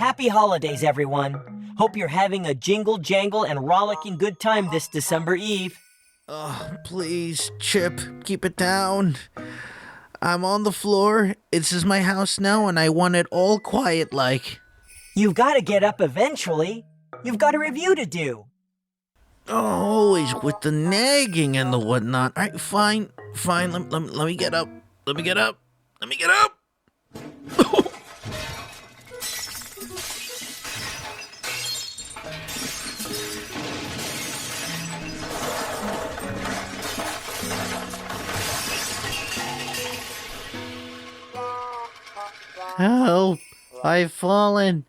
Happy holidays, everyone. Hope you're having a jingle, jangle, and rollicking good time this December Eve. Oh, please, Chip, keep it down. I'm on the floor. This is my house now, and I want it all quiet like. You've got to get up eventually. You've got a review to do. Always with the nagging and the whatnot. All right, fine. Let me get up. Let me get up. Help! I've fallen,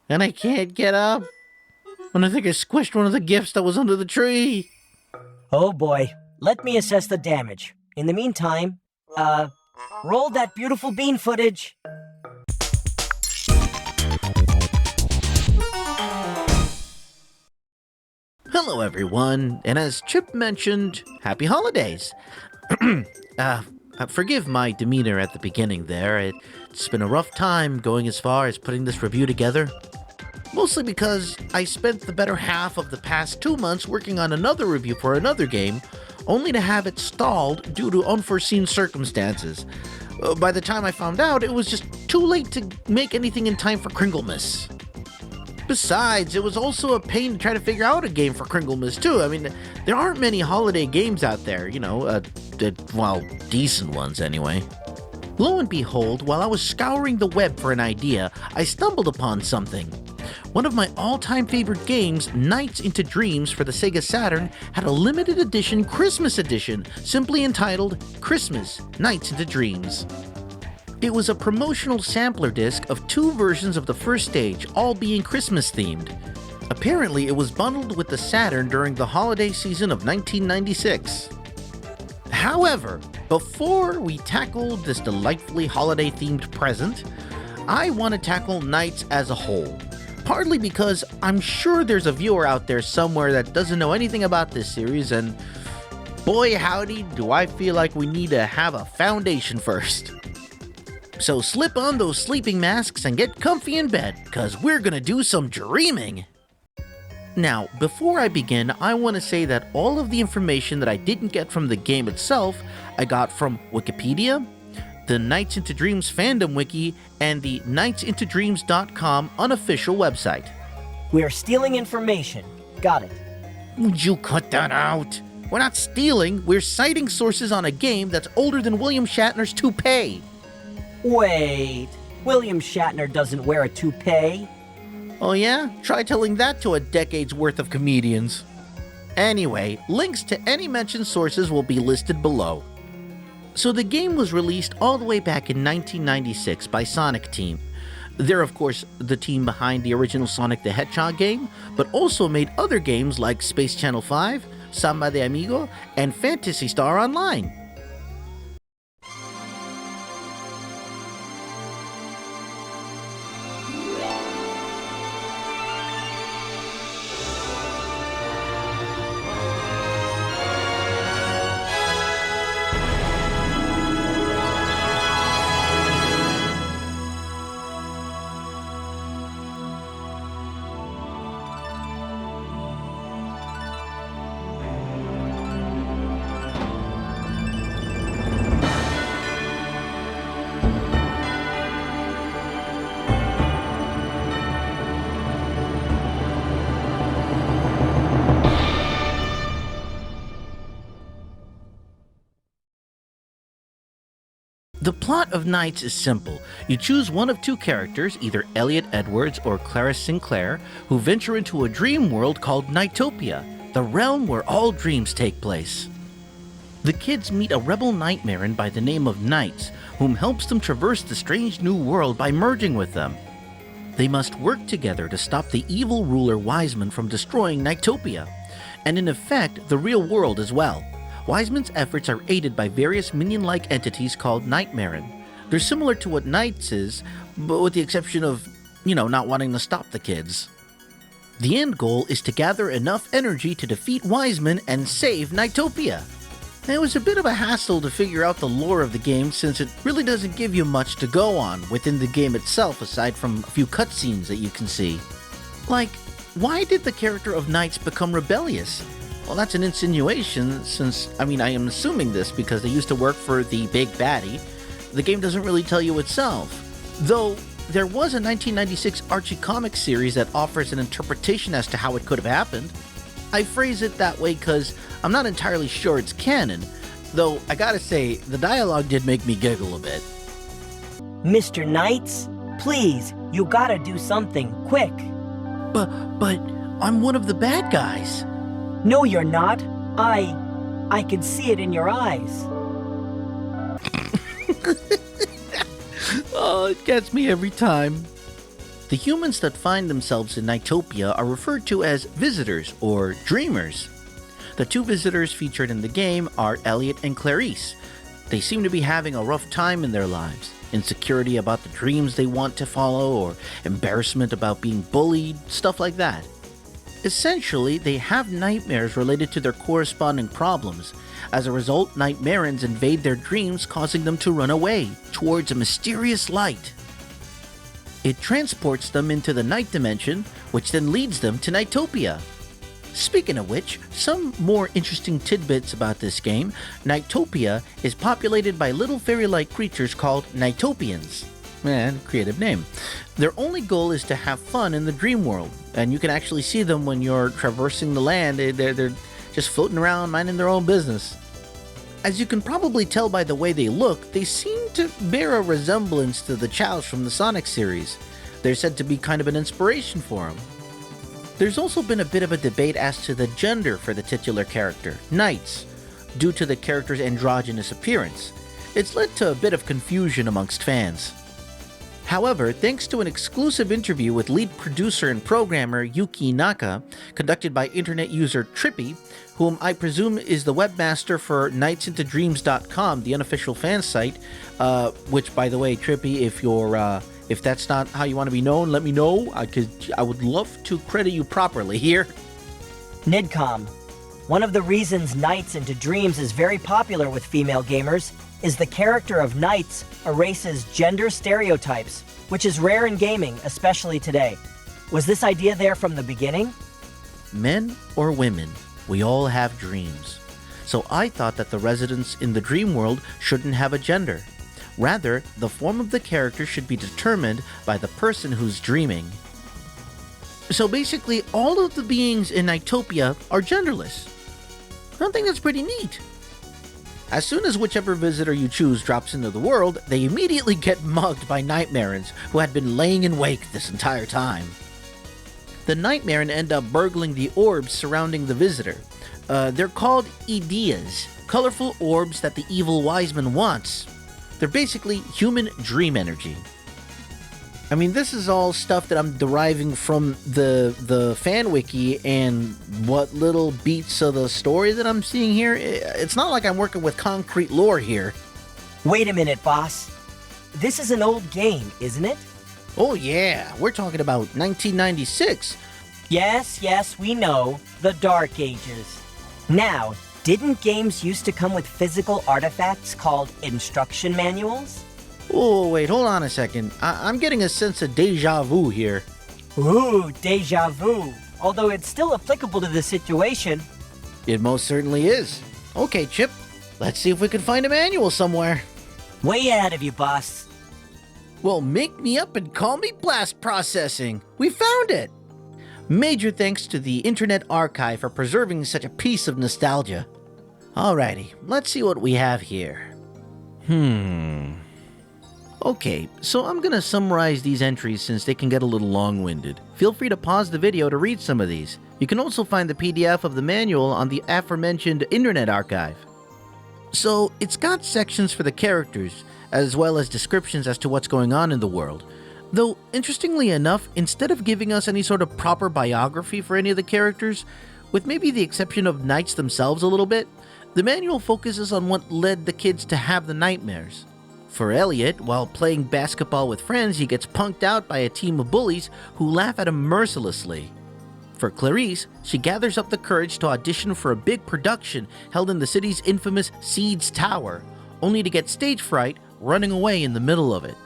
and I can't get up. And I think I squished one of the gifts that was under the tree. Oh boy, let me assess the damage. In the meantime, roll that beautiful bean footage. Hello, everyone, and as Chip mentioned, happy holidays. Forgive my demeanor at the beginning there. It's been a rough time going as far as putting this review together. Mostly because I spent the better half of the past 2 months working on another review for another game, only to have it stalled due to unforeseen circumstances. By the time I found out, it was just too late to make anything in time for Kringlemas. Besides, it was also a pain to try to figure out a game for Kringlemas too. I mean, there aren't many holiday games out there, decent ones anyway. Lo and behold, while I was scouring the web for an idea, I stumbled upon something. One of my all-time favorite games, Nights into Dreams for the Sega Saturn, had a limited edition Christmas edition, simply entitled Christmas Nights into Dreams. It was a promotional sampler disc of 2 versions of the first stage, all being Christmas-themed. Apparently, it was bundled with the Saturn during the holiday season of 1996. However, before we tackle this delightfully holiday-themed present, I want to tackle Nights as a whole. Partly because I'm sure there's a viewer out there somewhere that doesn't know anything about this series, and boy howdy do I feel like we need to have a foundation first. So slip on those sleeping masks and get comfy in bed, cause we're gonna do some dreaming! Now, before I begin, I want to say that all of the information that I didn't get from the game itself, I got from Wikipedia, the Nights into Dreams fandom wiki, and the nightsintodreams.com unofficial website. We're stealing information. Got it. Would you cut that out? We're not stealing, we're citing sources on a game that's older than William Shatner's toupee. Wait, William Shatner doesn't wear a toupee. Oh yeah? Try telling that to a decade's worth of comedians. Anyway, links to any mentioned sources will be listed below. So the game was released all the way back in 1996 by Sonic Team. They're of course the team behind the original Sonic the Hedgehog game, but also made other games like Space Channel 5, Samba de Amigo, and Phantasy Star Online. The plot of Nights is simple. You choose one of 2 characters, either Elliot Edwards or Clarice Sinclair, who venture into a dream world called NiGHTopia, the realm where all dreams take place. The kids meet a rebel nightmare by the name of Nights, whom helps them traverse the strange new world by merging with them. They must work together to stop the evil ruler Wiseman from destroying NiGHTopia, and in effect, the real world as well. Wiseman's efforts are aided by various minion-like entities called Nightmaren. They're similar to what Nights is, but with the exception of, not wanting to stop the kids. The end goal is to gather enough energy to defeat Wiseman and save NiGHTopia. It was a bit of a hassle to figure out the lore of the game since it really doesn't give you much to go on within the game itself aside from a few cutscenes that you can see. Like, why did the character of NiGHTS become rebellious? Well, that's an insinuation since, I am assuming this because they used to work for the big baddie. The game doesn't really tell you itself. Though, there was a 1996 Archie comic series that offers an interpretation as to how it could have happened. I phrase it that way because I'm not entirely sure it's canon, though I gotta say, the dialogue did make me giggle a bit. Mr. NiGHTS, please, you gotta do something, quick. But I'm one of the bad guys. No, you're not. I can see it in your eyes. Oh, it gets me every time. The humans that find themselves in NiGHTopia are referred to as visitors or dreamers. The two visitors featured in the game are Elliot and Clarice. They seem to be having a rough time in their lives. Insecurity about the dreams they want to follow, or embarrassment about being bullied, stuff like that. Essentially, they have nightmares related to their corresponding problems. As a result, nightmarens invade their dreams, causing them to run away towards a mysterious light. It transports them into the night dimension, which then leads them to NiGHTopia. Speaking of which, some more interesting tidbits about this game. NiGHTopia is populated by little fairy-like creatures called NiGHTopians. Man, creative name. Their only goal is to have fun in the dream world, and you can actually see them when you're traversing the land. They're just floating around, minding their own business. As you can probably tell by the way they look, they seem to bear a resemblance to the Chows from the Sonic series. They're said to be kind of an inspiration for them. There's also been a bit of a debate as to the gender for the titular character, NiGHTS, due to the character's androgynous appearance. It's led to a bit of confusion amongst fans. However, thanks to an exclusive interview with lead producer and programmer Yuki Naka, conducted by internet user Trippy, whom I presume is the webmaster for nightsintodreams.com, the unofficial fan site, which, by the way, Trippy, if that's not how you want to be known, let me know, because I would love to credit you properly here. Nidcom. One of the reasons Nights into Dreams is very popular with female gamers is the character of NiGHTS erases gender stereotypes, which is rare in gaming, especially today. Was this idea there from the beginning? Men or women, we all have dreams. So I thought that the residents in the dream world shouldn't have a gender. Rather, the form of the character should be determined by the person who's dreaming. So basically, all of the beings in NiGHTopia are genderless. I think that's pretty neat. As soon as whichever visitor you choose drops into the world, they immediately get mugged by nightmarens who had been laying in wait this entire time. The nightmaren end up burgling the orbs surrounding the visitor. They're called ideas, colorful orbs that the evil wise man wants. They're basically human dream energy. I mean, this is all stuff that I'm deriving from the fan wiki and what little beats of the story that I'm seeing here. It's not like I'm working with concrete lore here. Wait a minute, boss. This is an old game, isn't it? Oh yeah, we're talking about 1996. Yes, we know. The Dark Ages. Now, didn't games used to come with physical artifacts called instruction manuals? Oh, wait, hold on a second. I'm getting a sense of deja vu here. Ooh, deja vu. Although it's still applicable to the situation. It most certainly is. Okay, Chip, let's see if we can find a manual somewhere. Way ahead of you, boss. Well, make me up and call me blast processing. We found it. Major thanks to the Internet Archive for preserving such a piece of nostalgia. Alrighty, let's see what we have here. Okay, so I'm gonna summarize these entries since they can get a little long-winded. Feel free to pause the video to read some of these. You can also find the PDF of the manual on the aforementioned Internet Archive. So, it's got sections for the characters, as well as descriptions as to what's going on in the world. Though, interestingly enough, instead of giving us any sort of proper biography for any of the characters, with maybe the exception of NiGHTS themselves a little bit, the manual focuses on what led the kids to have the nightmares. For Elliot, while playing basketball with friends, he gets punked out by a team of bullies who laugh at him mercilessly. For Clarice, she gathers up the courage to audition for a big production held in the city's infamous Seeds Tower, only to get stage fright running away in the middle of it.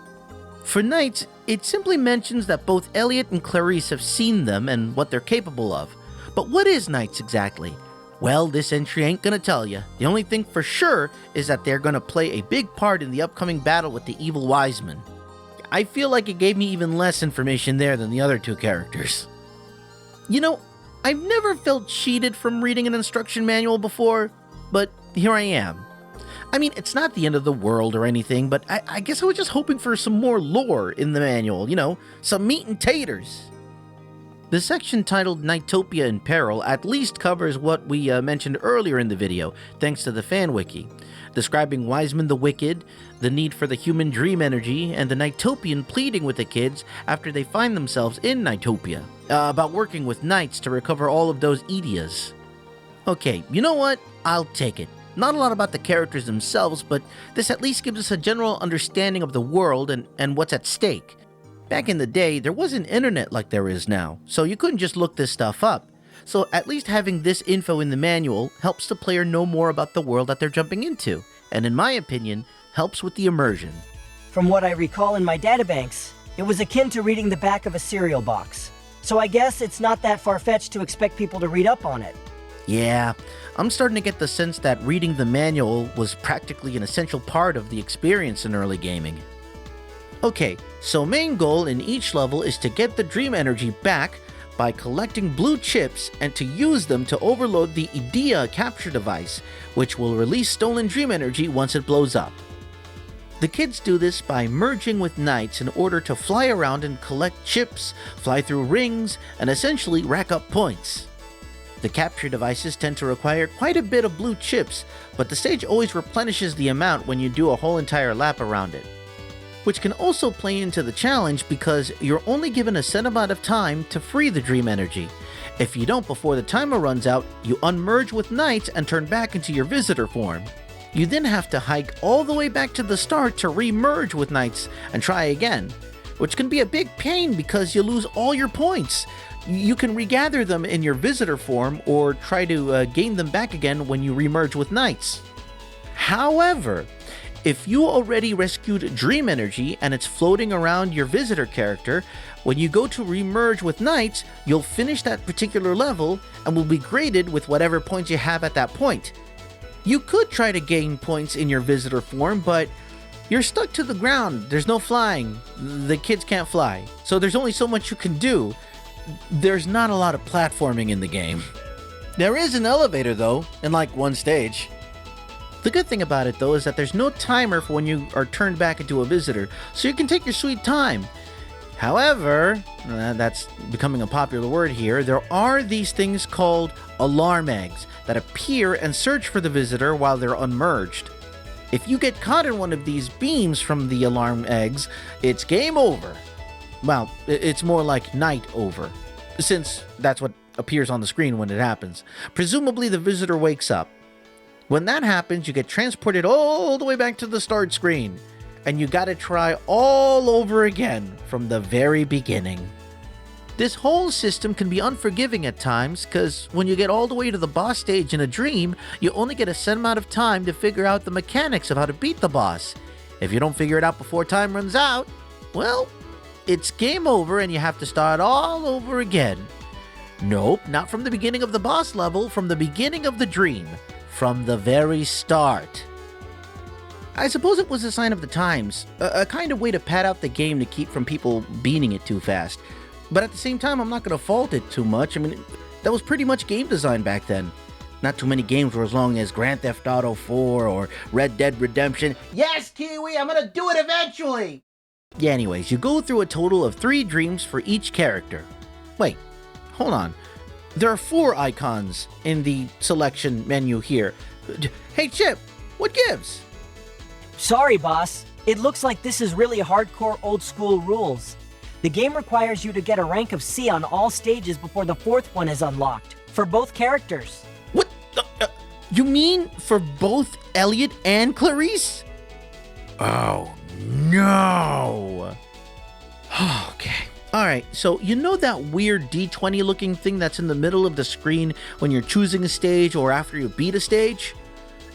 For Knights, it simply mentions that both Elliot and Clarice have seen them and what they're capable of. But what is Knights exactly? Well, this entry ain't gonna tell you. The only thing for sure is that they're gonna play a big part in the upcoming battle with the evil Wiseman. I feel like it gave me even less information there than the other two characters. You know, I've never felt cheated from reading an instruction manual before, but here I am. I mean, it's not the end of the world or anything, but I guess I was just hoping for some more lore in the manual, some meat and taters. The section titled NiGHTopia in Peril at least covers what we mentioned earlier in the video, thanks to the fan wiki, describing Wiseman the Wicked, the need for the human dream energy, and the NiGHTopian pleading with the kids after they find themselves in NiGHTopia, about working with knights to recover all of those Edias. Okay, you know what? I'll take it. Not a lot about the characters themselves, but this at least gives us a general understanding of the world and what's at stake. Back in the day, there wasn't internet like there is now, so you couldn't just look this stuff up. So at least having this info in the manual helps the player know more about the world that they're jumping into, and in my opinion, helps with the immersion. From what I recall in my databanks, it was akin to reading the back of a cereal box. So I guess it's not that far-fetched to expect people to read up on it. Yeah, I'm starting to get the sense that reading the manual was practically an essential part of the experience in early gaming. Okay, so main goal in each level is to get the dream energy back by collecting blue chips and to use them to overload the Idea capture device, which will release stolen dream energy once it blows up. The kids do this by merging with knights in order to fly around and collect chips, fly through rings, and essentially rack up points. The capture devices tend to require quite a bit of blue chips, but the stage always replenishes the amount when you do a whole entire lap around it. Which can also play into the challenge because you're only given a set amount of time to free the dream energy. If you don't before the timer runs out, you unmerge with knights and turn back into your visitor form. You then have to hike all the way back to the start to re-merge with knights and try again, which can be a big pain because you lose all your points. You can regather them in your visitor form or try to gain them back again when you remerge with knights. However, if you already rescued dream energy and it's floating around your visitor character, when you go to remerge with knights, you'll finish that particular level and will be graded with whatever points you have at that point. You could try to gain points in your visitor form, but you're stuck to the ground. There's no flying. The kids can't fly. So there's only so much you can do. There's not a lot of platforming in the game. There is an elevator though, in like one stage. The good thing about it though is that there's no timer for when you are turned back into a visitor, so you can take your sweet time. However, that's becoming a popular word here, there are these things called alarm eggs that appear and search for the visitor while they're unmerged. If you get caught in one of these beams from the alarm eggs, it's game over. Well, it's more like night over, since that's what appears on the screen when it happens. Presumably the visitor wakes up. When that happens, you get transported all the way back to the start screen, and you gotta try all over again from the very beginning. This whole system can be unforgiving at times, because when you get all the way to the boss stage in a dream, you only get a set amount of time to figure out the mechanics of how to beat the boss. If you don't figure it out before time runs out, well, it's game over and you have to start all over again. Nope, not from the beginning of the boss level, from the beginning of the dream. From the very start. I suppose it was a sign of the times, a kind of way to pad out the game to keep from people beating it too fast. But at the same time, I'm not going to fault it too much. I mean, that was pretty much game design back then. Not too many games were as long as Grand Theft Auto 4 or Red Dead Redemption. Yes, Kiwi, I'm going to do it eventually! Yeah, anyways, you go through a total of 3 dreams for each character. Wait, hold on. There are 4 icons in the selection menu here. Hey, Chip, what gives? Sorry, boss. It looks like this is really hardcore old-school rules. The game requires you to get a rank of C on all stages before the 4th one is unlocked, for both characters. What? You mean for both Elliot and Clarice? Oh, no. Okay. Alright, so you know that weird D20 looking thing that's in the middle of the screen when you're choosing a stage or after you beat a stage?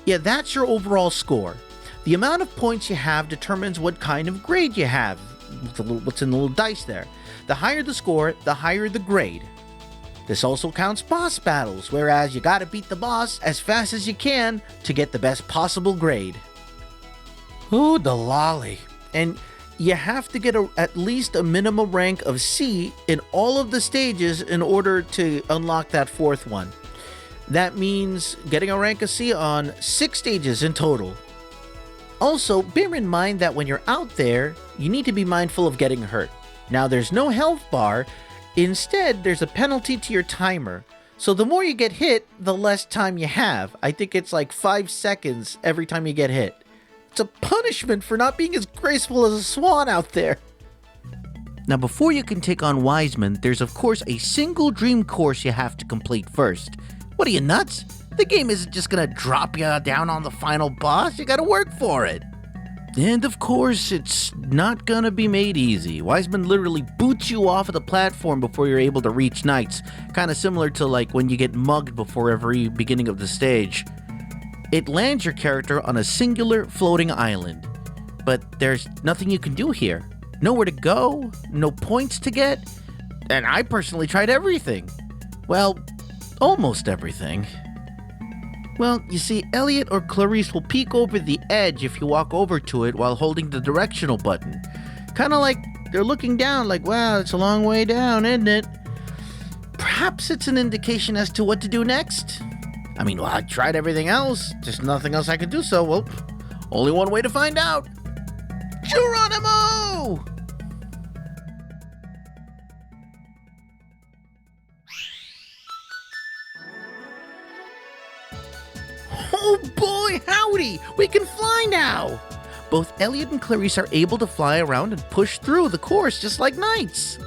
Yeah, that's your overall score. The amount of points you have determines what kind of grade you have. What's in the little dice there. The higher the score, the higher the grade. This also counts boss battles, whereas you gotta beat the boss as fast as you can to get the best possible grade. Ooh, the lolly. And you have to get at least a minimum rank of C in all of the stages in order to unlock that fourth one. That means getting a rank of C on 6 stages in total. Also, bear in mind that when you're out there, you need to be mindful of getting hurt. Now, there's no health bar. Instead, there's a penalty to your timer. So the more you get hit, the less time you have. I think it's like 5 seconds every time you get hit. It's a punishment for not being as graceful as a swan out there. Now, before you can take on Wiseman, there's of course a single dream course you have to complete first. What are you, nuts? The game isn't just gonna drop you down on the final boss, you gotta work for it. And of course, it's not gonna be made easy. Wiseman literally boots you off of the platform before you're able to reach Knights, kinda similar to like when you get mugged before every beginning of the stage. It lands your character on a singular floating island, but there's nothing you can do here. Nowhere to go, no points to get, and I personally tried everything. Well, almost everything. Well, you see, Elliot or Clarice will peek over the edge if you walk over to it while holding the directional button. Kinda like they're looking down like, wow, it's a long way down, isn't it? Perhaps it's an indication as to what to do next? I mean, well, I tried everything else. There's nothing else I could do, so, well, only one way to find out. Geronimo! Oh boy, howdy! We can fly now! Both Elliot and Clarice are able to fly around and push through the course just like Knights.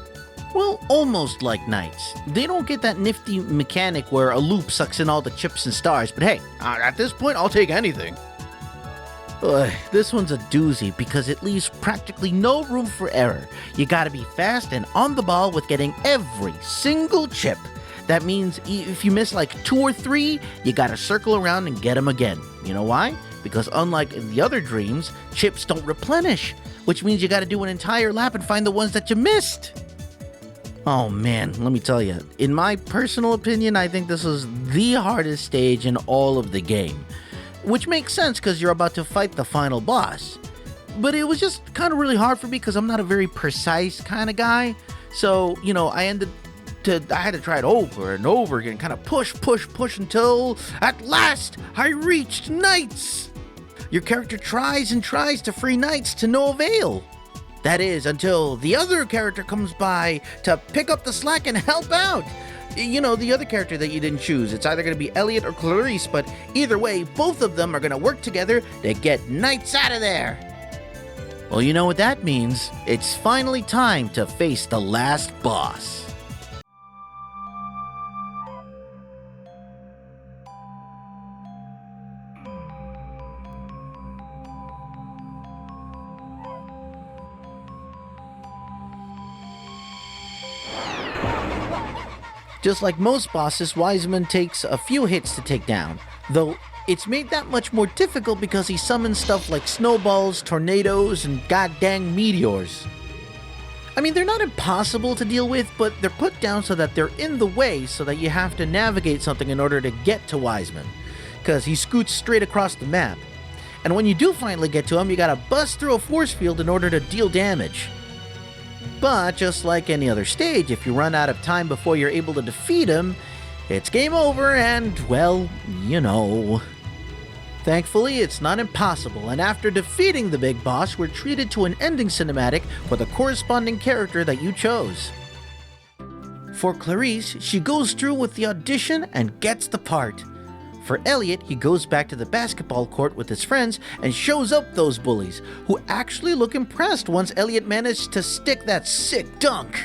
Well, almost like Knights. They don't get that nifty mechanic where a loop sucks in all the chips and stars, but hey, at this point, I'll take anything. This one's a doozy because it leaves practically no room for error. You gotta be fast and on the ball with getting every single chip. That means if you miss like 2 or 3, you gotta circle around and get them again. You know why? Because unlike in the other dreams, chips don't replenish, which means you gotta do an entire lap and find the ones that you missed. Oh man, let me tell you, in my personal opinion, I think this is the hardest stage in all of the game. Which makes sense because you're about to fight the final boss. But it was just kind of really hard for me because I'm not a very precise kind of guy. So, you know, I had to try it over and over again, kind of push until at last I reached Knights. Your character tries and tries to free Knights to no avail. That is, until the other character comes by to pick up the slack and help out. You know, the other character that you didn't choose. It's either going to be Elliot or Clarice, but either way, both of them are going to work together to get Knights out of there. Well, you know what that means. It's finally time to face the last boss. Just like most bosses, Wiseman takes a few hits to take down, though it's made that much more difficult because he summons stuff like snowballs, tornadoes, and goddamn meteors. I mean, they're not impossible to deal with, but they're put down so that they're in the way so that you have to navigate something in order to get to Wiseman, because he scoots straight across the map. And when you do finally get to him, you gotta bust through a force field in order to deal damage. But just like any other stage, if you run out of time before you're able to defeat him, it's game over and, well, you know. Thankfully, it's not impossible, and after defeating the big boss, we're treated to an ending cinematic for the corresponding character that you chose. For Clarice, she goes through with the audition and gets the part. For Elliot, he goes back to the basketball court with his friends and shows up those bullies, who actually look impressed once Elliot managed to stick that sick dunk.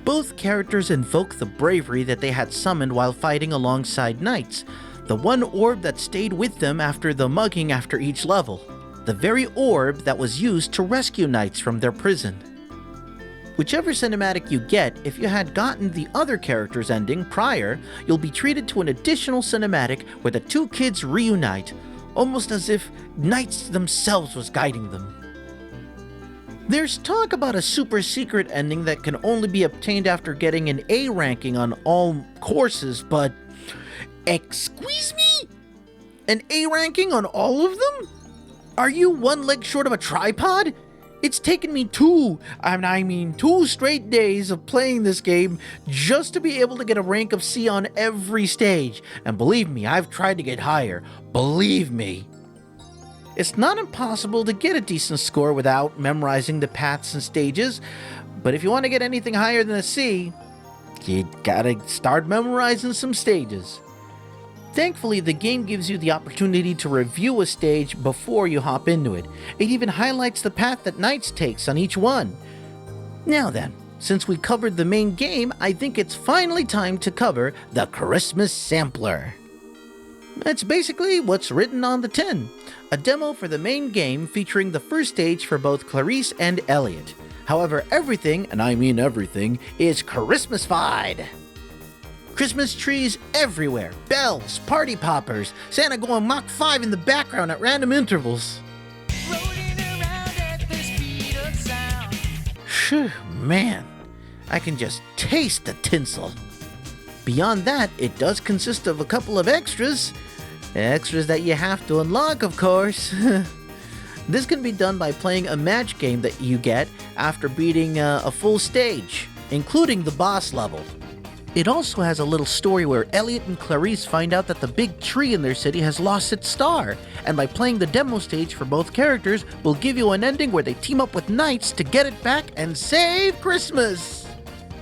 Both characters invoke the bravery that they had summoned while fighting alongside Knights, the one orb that stayed with them after the mugging after each level, the very orb that was used to rescue Knights from their prison. Whichever cinematic you get, if you had gotten the other character's ending prior, you'll be treated to an additional cinematic where the two kids reunite, almost as if NiGHTS themselves was guiding them. There's talk about a super secret ending that can only be obtained after getting an A ranking on all courses, but... Excuse me? An A ranking on all of them? Are you one leg short of a tripod? It's taken me two straight days of playing this game just to be able to get a rank of C on every stage. And believe me, I've tried to get higher. Believe me. It's not impossible to get a decent score without memorizing the paths and stages, but if you want to get anything higher than a C, you gotta start memorizing some stages. Thankfully, the game gives you the opportunity to review a stage before you hop into it. It even highlights the path that NiGHTS takes on each one. Now then, since we covered the main game, I think it's finally time to cover the Christmas Sampler. It's basically what's written on the tin. A demo for the main game featuring the first stage for both Clarice and Elliot. However, everything, and I mean everything, is Christmas-fied. Christmas trees everywhere, bells, party poppers, Santa going Mach 5 in the background at random intervals. Phew, man, I can just taste the tinsel. Beyond that, it does consist of a couple of extras that you have to unlock, of course. This can be done by playing a match game that you get after beating a full stage, including the boss level. It also has a little story where Elliot and Clarice find out that the big tree in their city has lost its star, and by playing the demo stage for both characters will give you an ending where they team up with NiGHTS to get it back and save Christmas.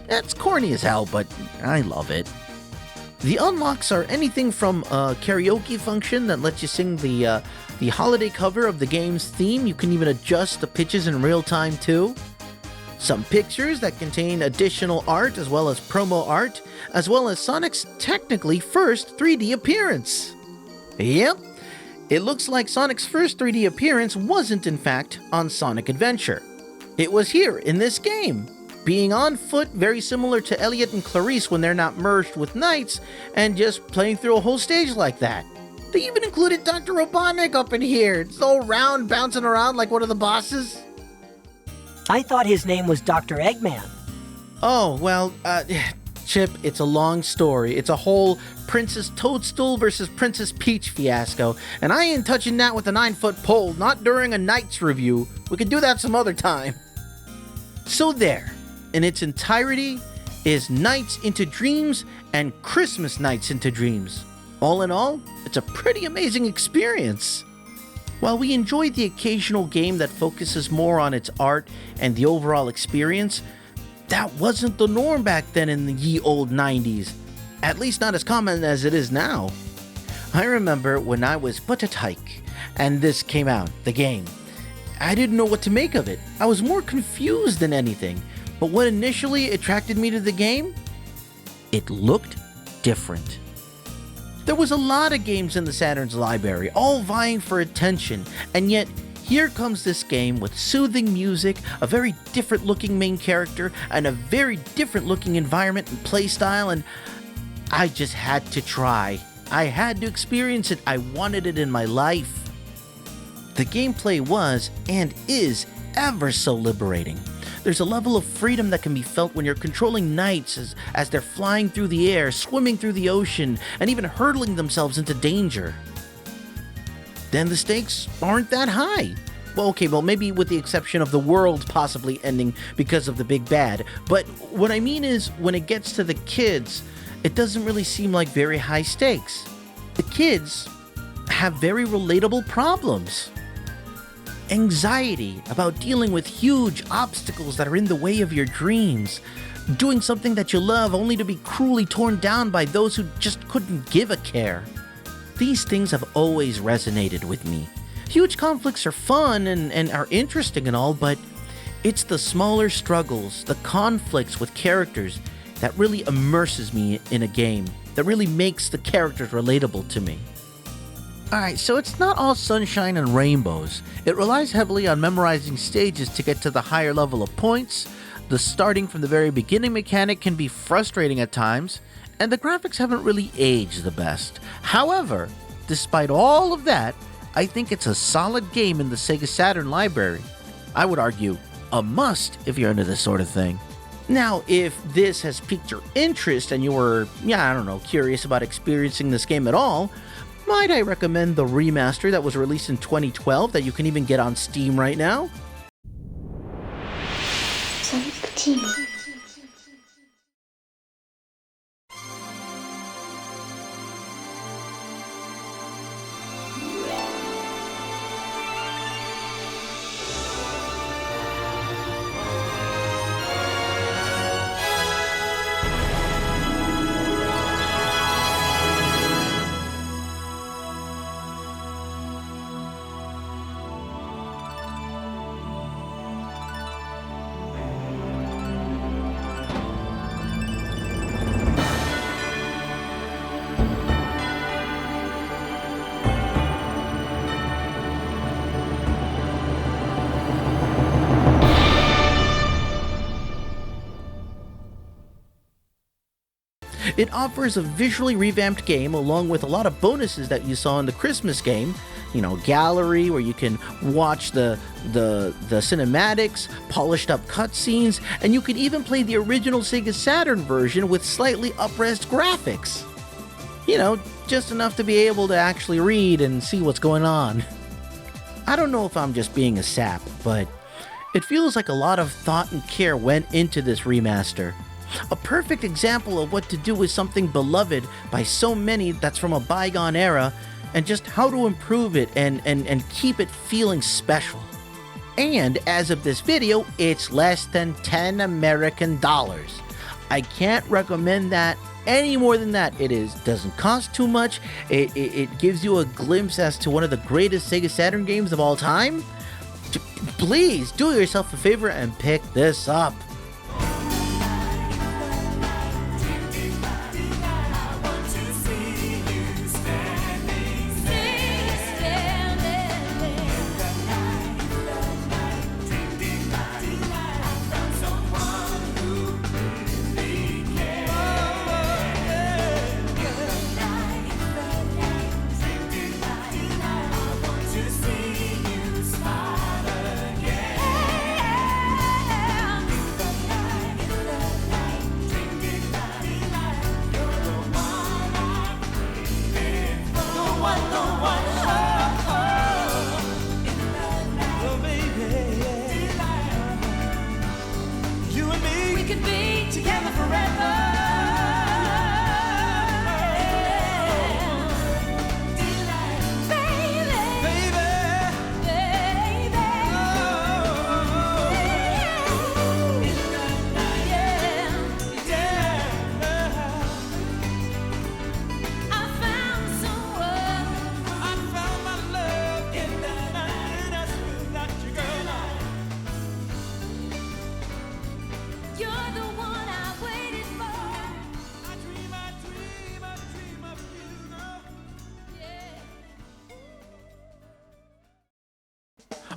That's corny as hell, but I love it. The unlocks are anything from a karaoke function that lets you sing the holiday cover of the game's theme. You can even adjust the pitches in real time too. Some pictures that contain additional art as well as promo art, as well as Sonic's technically first 3D appearance. Yep, it looks like Sonic's first 3D appearance wasn't in fact on Sonic Adventure. It was here in this game, being on foot, very similar to Elliot and Clarice when they're not merged with NiGHTS, and just playing through a whole stage like that. They even included Dr. Robotnik up in here, so round, bouncing around like one of the bosses. I thought his name was Dr. Eggman. Oh, well, Chip, it's a long story. It's a whole Princess Toadstool versus Princess Peach fiasco, and I ain't touching that with a 9-foot pole, not during a NiGHTS review. We could do that some other time. So there, in its entirety, is NiGHTS Into Dreams and Christmas NiGHTS Into Dreams. All in all, it's a pretty amazing experience. While we enjoy the occasional game that focuses more on its art and the overall experience, that wasn't the norm back then in the ye old 90s. At least not as common as it is now. I remember when I was but a tyke and this came out, the game. I didn't know what to make of it. I was more confused than anything. But what initially attracted me to the game? It looked different. There was a lot of games in the Saturn's library, all vying for attention, and yet here comes this game with soothing music, a very different looking main character, and a very different looking environment and playstyle, and I just had to try. I had to experience it. I wanted it in my life. The gameplay was, and is, ever so liberating. There's a level of freedom that can be felt when you're controlling NiGHTS as they're flying through the air, swimming through the ocean, and even hurtling themselves into danger. Then the stakes aren't that high. Well, maybe with the exception of the world possibly ending because of the big bad. But what I mean is, when it gets to the kids, it doesn't really seem like very high stakes. The kids have very relatable problems. Anxiety about dealing with huge obstacles that are in the way of your dreams. Doing something that you love only to be cruelly torn down by those who just couldn't give a care. These things have always resonated with me. Huge conflicts are fun and are interesting and all, but it's the smaller struggles, the conflicts with characters that really immerses me in a game, that really makes the characters relatable to me. Alright, so it's not all sunshine and rainbows. It relies heavily on memorizing stages to get to the higher level of points, The starting from the very beginning mechanic can be frustrating at times, and the graphics haven't really aged the best. However, despite all of that, I think it's a solid game in the Sega Saturn library. I would argue a must if you're into this sort of thing. Now, if this has piqued your interest and you were, curious about experiencing this game at all, might I recommend the remaster that was released in 2012 that you can even get on Steam right now? Sonic Team. It offers a visually revamped game along with a lot of bonuses that you saw in the Christmas game. Gallery where you can watch the cinematics, polished up cutscenes, and you can even play the original Sega Saturn version with slightly up-res graphics. Just enough to be able to actually read and see what's going on. I don't know if I'm just being a sap, but it feels like a lot of thought and care went into this remaster. A perfect example of what to do with something beloved by so many that's from a bygone era, and just how to improve it and keep it feeling special. And as of this video, it's less than $10 American. I can't recommend that any more than that. Doesn't cost too much. It gives you a glimpse as to one of the greatest Sega Saturn games of all time. Please do yourself a favor and pick this up.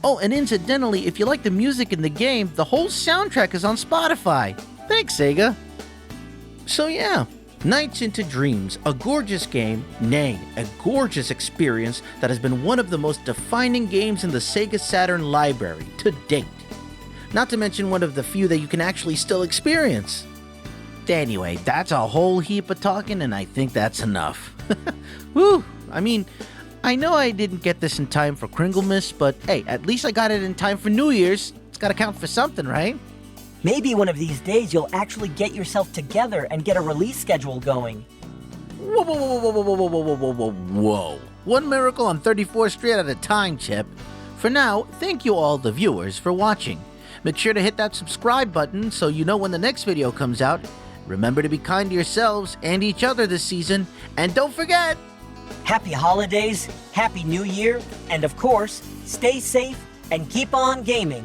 Oh, and incidentally, if you like the music in the game, the whole soundtrack is on Spotify. Thanks, Sega. So yeah, Nights into Dreams, a gorgeous game, nay, a gorgeous experience that has been one of the most defining games in the Sega Saturn library to date. Not to mention one of the few that you can actually still experience. Anyway, that's a whole heap of talking, and I think that's enough. Woo! I know I didn't get this in time for Kringlemas, but hey, at least I got it in time for New Year's. It's gotta count for something, right? Maybe one of these days you'll actually get yourself together and get a release schedule going. Whoa, whoa, whoa, whoa, whoa, whoa, whoa, whoa, whoa, whoa, whoa. One miracle on 34th Street at a time, Chip. For now, thank you all the viewers for watching. Make sure to hit that subscribe button so you know when the next video comes out. Remember to be kind to yourselves and each other this season, and don't forget... Happy holidays, Happy New Year, and of course, stay safe and keep on gaming.